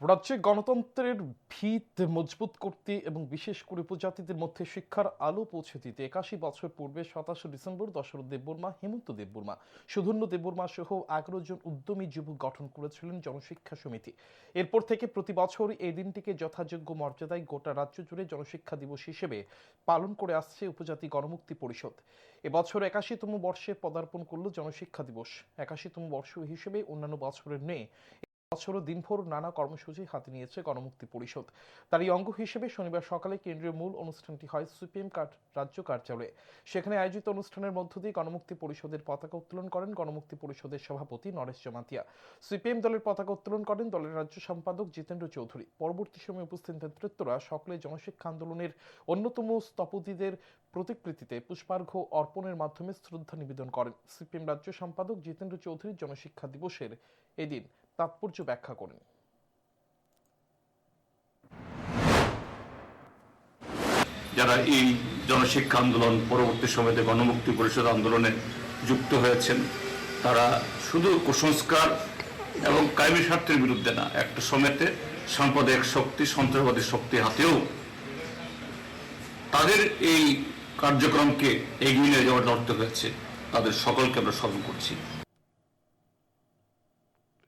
রাজ্যে গণতন্ত্রের ভিত মজবুত করতে এবং বিশেষ করে উপজাতিদের মধ্যে শিক্ষার আলো পৌঁছে দিতে ৮১ বছর পূর্বে ২৭ ডিসেম্বর দশরথ দেববর্মা, হেমন্ত দেববর্মা, সুধন্য দেববর্মা সহ ১১ জন উদ্যমী যুবক গঠন করেছিলেন জনশিক্ষা সমিতি। এরপর থেকে প্রতি বছর এই দিনটিকে যথাযোগ্য মর্যাদায় গোটা রাজ্য জুড়ে জনশিক্ষা দিবস হিসেবে পালন করে আসছে উপজাতি গণমুক্তি পরিষদ। এবছর ৮১তম বর্ষে পদার্পণ করল জনশিক্ষা দিবস। ৮১তম বর্ষ হিসেবে অন্যান্য বছরের ন্যায় বছরও দিনভর নানা কর্মসূচি হাতে নিয়েছে গণমুক্তি পরিষদ। তারই অঙ্গ হিসেবে শনিবার সকালে কেন্দ্রীয় মূল অনুষ্ঠানটি হয় সিপিএম রাজ্য কার্যালয়ে। সেখানে আয়োজিত অনুষ্ঠানের মধ্য দিয়ে গণমুক্তি পরিষদের পতাকা উত্তোলন করেন গণমুক্তি পরিষদের সভাপতি নরেশ জমাতিয়া। সিপিএম দলের পতাকা উত্তোলন করেন দলের রাজ্য সম্পাদক জিতেন্দ্র চৌধুরী। পরবর্তী সময়ে উপস্থিত নেতৃত্বরা সকলে জনশিক্ষা আন্দোলনের অন্যতম স্থপতিদের প্রতিকৃতিতে পুষ্পার্ঘ্য অর্পণের মাধ্যমে শ্রদ্ধা নিবেদন করেন। সিপিএম রাজ্য সম্পাদক জিতেন্দ্র চৌধুরী জনশিক্ষা দিবসের এদিন তাৎপর্য ব্যাখ্যা করেন। যারা এই জনশিক্ষা আন্দোলন পরবর্তী সময়তে গণমুক্তি পরিষদ আন্দোলনে যুক্ত হয়েছেন, তারা শুধু কুসংস্কার এবং কায়েমি স্বার্থের বিরুদ্ধে না, একটা সময়তে সাম্প্রদায়িক শক্তি, সন্ত্রাসবাদী শক্তি হাতেও তাদের এই কার্যক্রমকে এগিয়ে নিয়ে যাওয়ার লড়তে হয়েছে। তাদের সকলকে আমরা স্মরণ করছি।